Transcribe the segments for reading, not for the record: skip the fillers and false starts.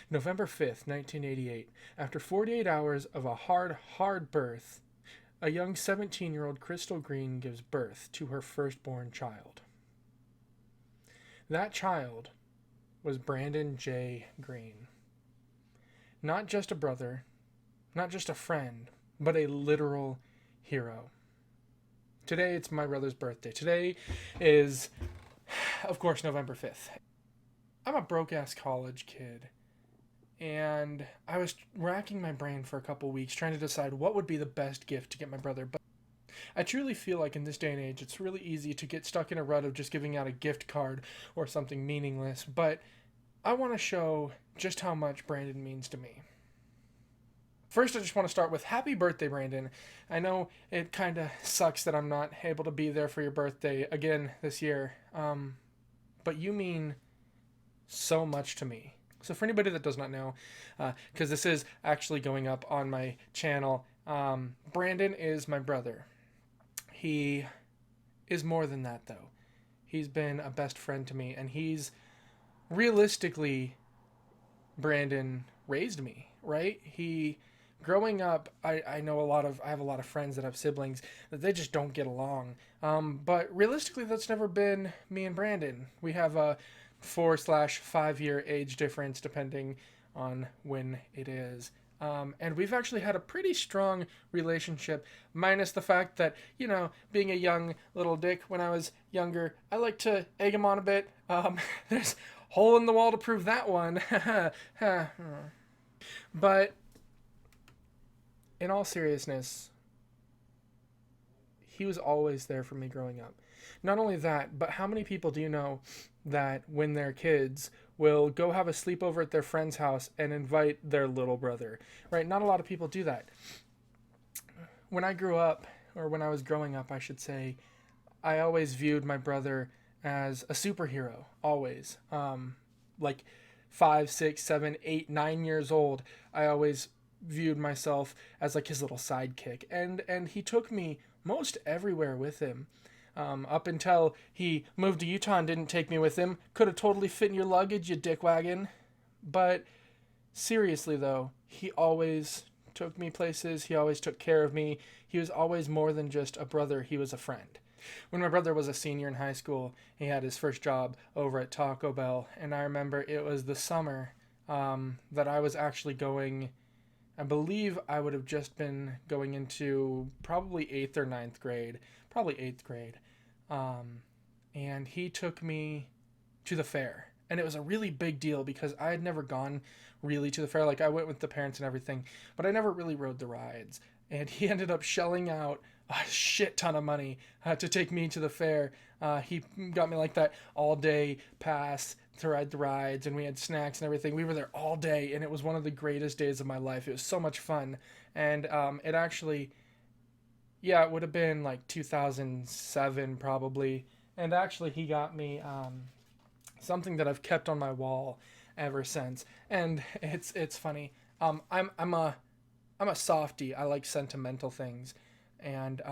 November 5th, 1988. After 48 hours of a hard birth, a young 17-year-old Crystal Green gives birth to her firstborn child. That child was Brandon J. Green. Not just a brother, not just a friend, but a literal hero. Today it's my brother's birthday. Today is, of course, November 5th. I'm a broke-ass college kid, and I was racking my brain for a couple weeks trying to decide what would be the best gift to get my brother. But I truly feel like in this day and age, it's really easy to get stuck in a rut of just giving out a gift card or something meaningless, but I want to show just how much Brandon means to me. First, I just want to start with happy birthday, Brandon. I know it kind of sucks that I'm not able to be there for your birthday again this year, but you mean so much to me. So for anybody that does not know, because this is actually going up on my channel, Brandon is my brother. He is more than that, though. He's been a best friend to me, and he's realistically, Brandon raised me, right? Growing up, I have a lot of friends that have siblings that they just don't get along. But realistically, that's never been me and Brandon. We have a 4/5 year age difference depending on when it is. And we've actually had a pretty strong relationship, minus the fact that, being a young little dick when I was younger, I like to egg him on a bit. There's a hole in the wall to prove that one. But in all seriousness, he was always there for me growing up. Not only that, but how many people do you know that when they're kids will go have a sleepover at their friend's house and invite their little brother, right? Not a lot of people do that. When I grew up, or when I was growing up, I should say, I always viewed my brother as a superhero, always. Like 5, 6, 7, 8, 9 years old, I always viewed myself as like his little sidekick. And he took me most everywhere with him. Up until he moved to Utah and didn't take me with him. Could have totally fit in your luggage, you dickwagon. But seriously, though, he always took me places. He always took care of me. He was always more than just a brother. He was a friend. When my brother was a senior in high school, he had his first job over at Taco Bell. And I remember it was the summer that I was actually going. I believe I would have just been going into probably 8th or ninth grade. Probably 8th grade. And he took me to the fair. And it was a really big deal because I had never gone really to the fair. Like, I went with the parents and everything, but I never really rode the rides. And he ended up shelling out a shit ton of money to take me to the fair. He got me like that all-day pass to ride the rides, and we had snacks and everything. We were there all day, and it was one of the greatest days of my life. It was so much fun. And it actually... yeah, it would have been like 2007 probably. And actually he got me something that I've kept on my wall ever since. And it's funny. I'm a softie. I like sentimental things. And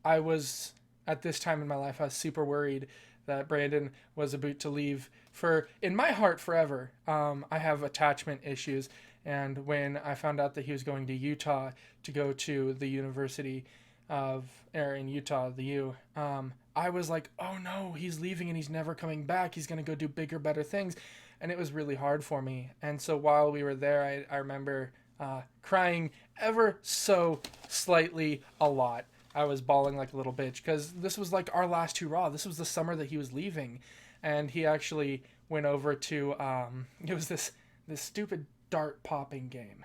I was at this time in my life I was super worried that Brandon was about to leave for, in my heart, forever. I have attachment issues. And when I found out that he was going to Utah to go to the University in Utah, the U, I was like, oh no, he's leaving and he's never coming back. He's going to go do bigger, better things. And it was really hard for me. And so while we were there, I remember crying ever so slightly a lot. I was bawling like a little bitch because this was like our last hurrah. This was the summer that he was leaving. And he actually went over to, it was this stupid dart popping game,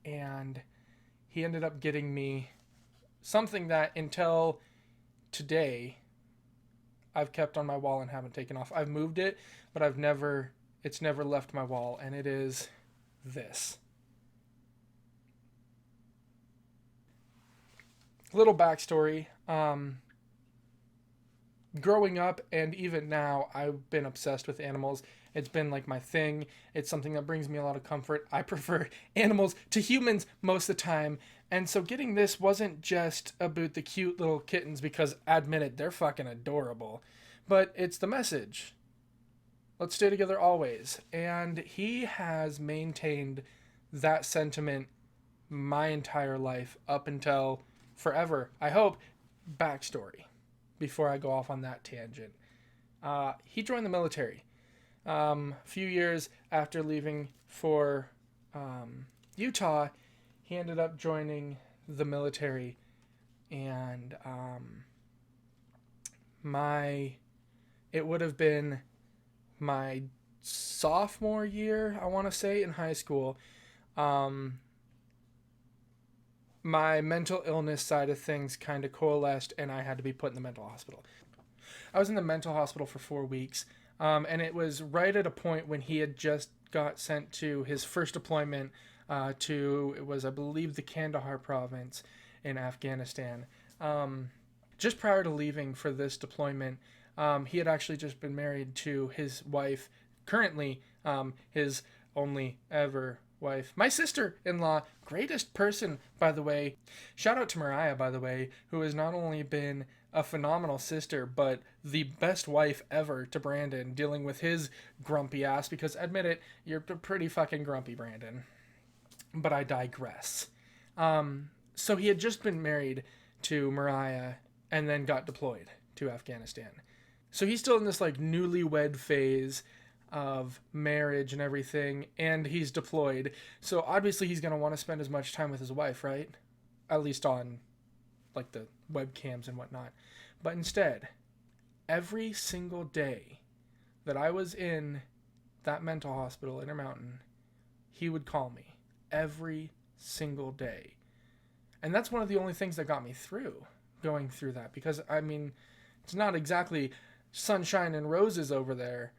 and he ended up getting me something that until today I've kept on my wall and haven't taken off. I've moved it, but it's never left my wall, and it is this. Little backstory. Growing up and even now, I've been obsessed with animals. It's been like my thing. It's something that brings me a lot of comfort. I prefer animals to humans most of the time. And so getting this wasn't just about the cute little kittens, because admit it, they're fucking adorable. But it's the message. Let's stay together always. And he has maintained that sentiment my entire life up until forever. I hope. Backstory before I go off on that tangent. He joined the military a few years after leaving for Utah. He ended up joining the military, and it would have been my sophomore year, I want to say, in high school. Um, my mental illness side of things kind of coalesced, and I had to be put in the mental hospital. I was in the mental hospital for 4 weeks, and it was right at a point when he had just got sent to his first deployment it was, I believe, the Kandahar province in Afghanistan. Just prior to leaving for this deployment, he had actually just been married to his wife, currently his only ever wife, my sister-in-law, greatest person, by the way. Shout out to Mariah, by the way, who has not only been a phenomenal sister, but the best wife ever to Brandon, dealing with his grumpy ass, because admit it, you're pretty fucking grumpy, Brandon. But I digress. So he had just been married to Mariah and then got deployed to Afghanistan. So he's still in this like newlywed phase of marriage and everything, and he's deployed. So obviously he's going to want to spend as much time with his wife, right? At least on like the webcams and whatnot. But instead, every single day that I was in that mental hospital, Intermountain, he would call me every single day. And that's one of the only things that got me through going through that, because I mean, it's not exactly sunshine and roses over there.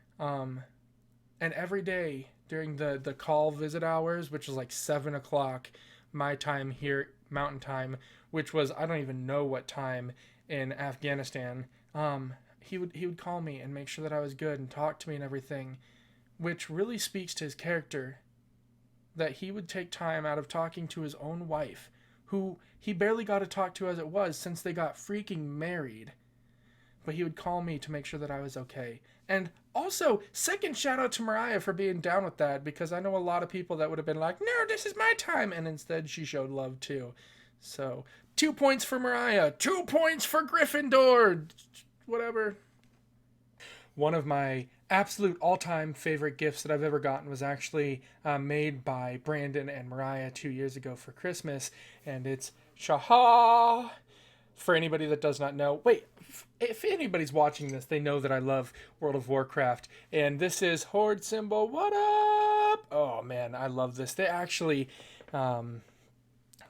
And every day during the call visit hours, which was like 7 o'clock my time here, Mountain Time, which was, I don't even know what time in Afghanistan, he would call me and make sure that I was good and talk to me and everything, which really speaks to his character, that he would take time out of talking to his own wife, who he barely got to talk to as it was since they got freaking married. But he would call me to make sure that I was okay. And also, second shout out to Mariah for being down with that, because I know a lot of people that would have been like, no, this is my time. And instead she showed love too. So 2 points for Mariah, 2 points for Gryffindor, whatever. One of my absolute all-time favorite gifts that I've ever gotten was actually made by Brandon and Mariah 2 years ago for Christmas, and it's Shaha. For anybody that does not know, wait, if anybody's watching this, they know that I love World of Warcraft, and this is Horde symbol. What up? Oh man, I love this. They actually, let's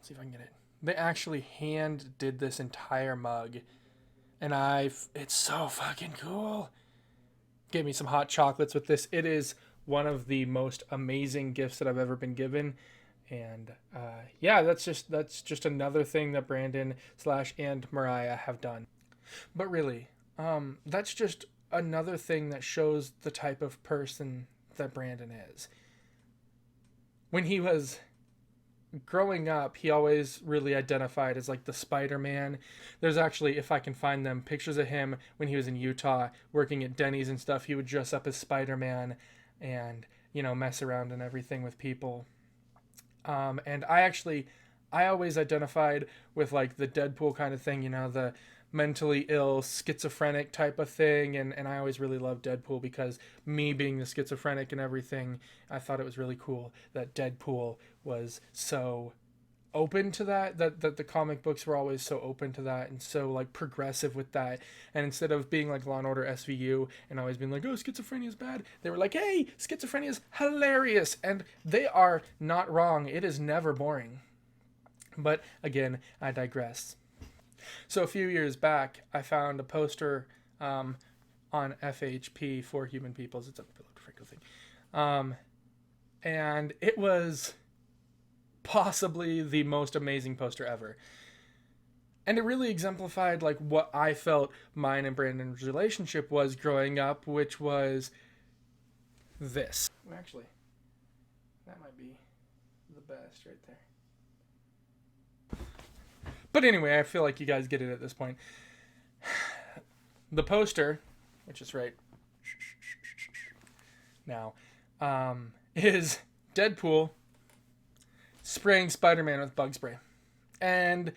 see if I can get it. They actually hand did this entire mug, and it's so fucking cool. Gave me some hot chocolates with this. It is one of the most amazing gifts that I've ever been given. And yeah, that's just another thing that Brandon / and Mariah have done. But really, that's just another thing that shows the type of person that Brandon is. When he was growing up, he always really identified as like the Spider-Man. There's actually, if I can find them, pictures of him when he was in Utah working at Denny's and stuff. He would dress up as Spider-Man and, you know, mess around and everything with people. And I always identified with like the Deadpool kind of thing, you know, the mentally ill, schizophrenic type of thing. And I always really loved Deadpool, because me being the schizophrenic and everything, I thought it was really cool that Deadpool was so open to that the comic books were always so open to that and so like progressive with that. And instead of being like Law and Order SVU and always being like, oh, schizophrenia is bad, they were like, hey, schizophrenia is hilarious. And they are not wrong. It is never boring. But again, I digress. So a few years back, I found a poster on FHP for Human Peoples. It's a Franco thing. And it was possibly the most amazing poster ever. And it really exemplified like what I felt mine and Brandon's relationship was growing up, which was this. Actually, that might be the best right there. But anyway, I feel like you guys get it at this point. The poster, which is right now, is Deadpool spraying Spider-Man with bug spray. And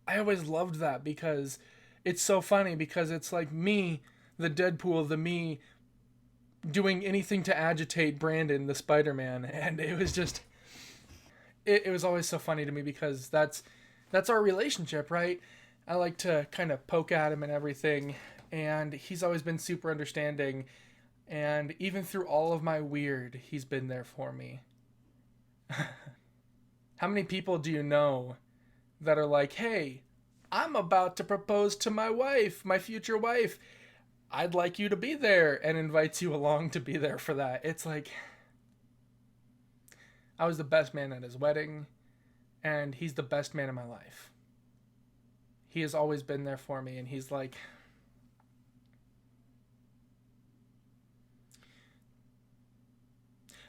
I always loved that because it's so funny, because it's like me, the Deadpool, the me doing anything to agitate Brandon, the Spider-Man. And it was just, it was always so funny to me because that's our relationship, right? I like to kind of poke at him and everything, and he's always been super understanding. And even through all of my weird, he's been there for me. How many people do you know that are like, hey, I'm about to propose to my wife, my future wife. I'd like you to be there, and invites you along to be there for that. It's like, I was the best man at his wedding, and he's the best man in my life. He has always been there for me, and he's like,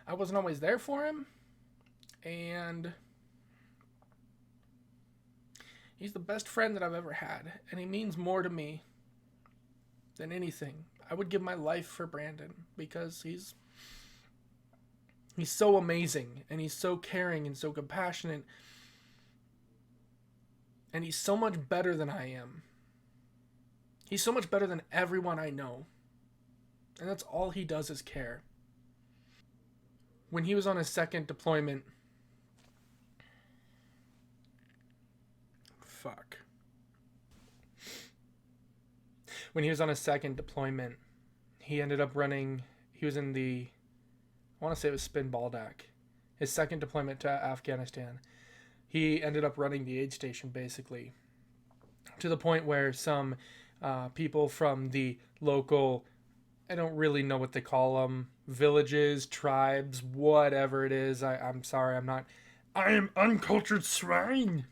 I wasn't always there for him, and he's the best friend that I've ever had, and he means more to me than anything. I would give my life for Brandon because he's so amazing, and he's so caring and so compassionate, and he's so much better than I am. He's so much better than everyone I know. And that's all he does is care. When he was on his second deployment, when he was on his second deployment, he ended up running, he was in the, I want to say it was Spin Baldak, his second deployment to Afghanistan. He ended up running the aid station, basically, to the point where some people from the local, I don't really know what they call them, villages, tribes, whatever it is. I'm sorry, I am uncultured swine.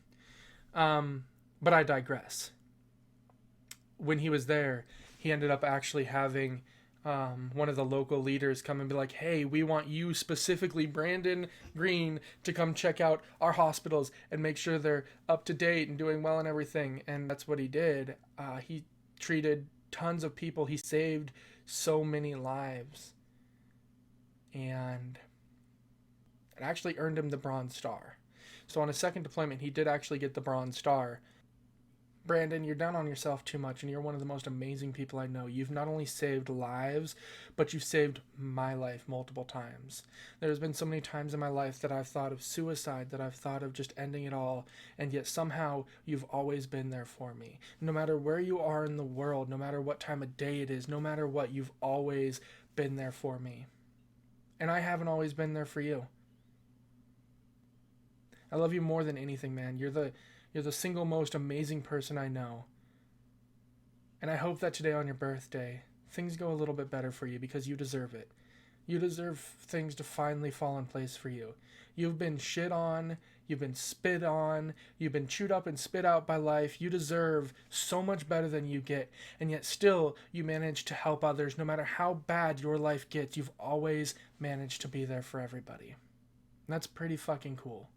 But I digress. When he was there, he ended up actually having one of the local leaders come and be like, hey, we want you specifically, Brandon Green, to come check out our hospitals and make sure they're up to date and doing well and everything. And that's what he did. He treated tons of people. He saved so many lives. And it actually earned him the Bronze Star. So on his second deployment, he did actually get the Bronze Star. Brandon, you're down on yourself too much, and you're one of the most amazing people I know. You've not only saved lives, but you've saved my life multiple times. There's been so many times in my life that I've thought of suicide, that I've thought of just ending it all, and yet somehow you've always been there for me. No matter where you are in the world, no matter what time of day it is, no matter what, you've always been there for me. And I haven't always been there for you. I love you more than anything, man. You're the single most amazing person I know. And I hope that today on your birthday, things go a little bit better for you because you deserve it. You deserve things to finally fall in place for you. You've been shit on, you've been spit on, you've been chewed up and spit out by life. You deserve so much better than you get. And yet still, you manage to help others. No matter how bad your life gets, you've always managed to be there for everybody. And that's pretty fucking cool.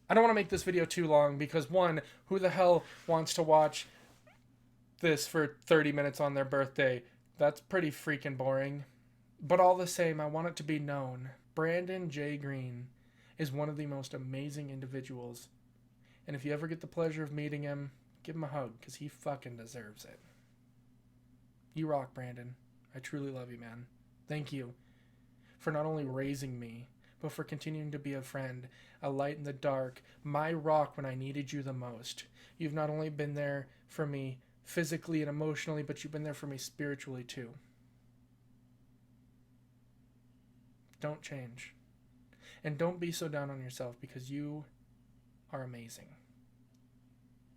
I don't want to make this video too long because, one, who the hell wants to watch this for 30 minutes on their birthday? That's pretty freaking boring. But all the same, I want it to be known. Brandon J. Green is one of the most amazing individuals. And if you ever get the pleasure of meeting him, give him a hug because he fucking deserves it. You rock, Brandon. I truly love you, man. Thank you for not only raising me, but for continuing to be a friend, a light in the dark, my rock when I needed you the most. You've not only been there for me physically and emotionally, but you've been there for me spiritually too. Don't change. And don't be so down on yourself because you are amazing.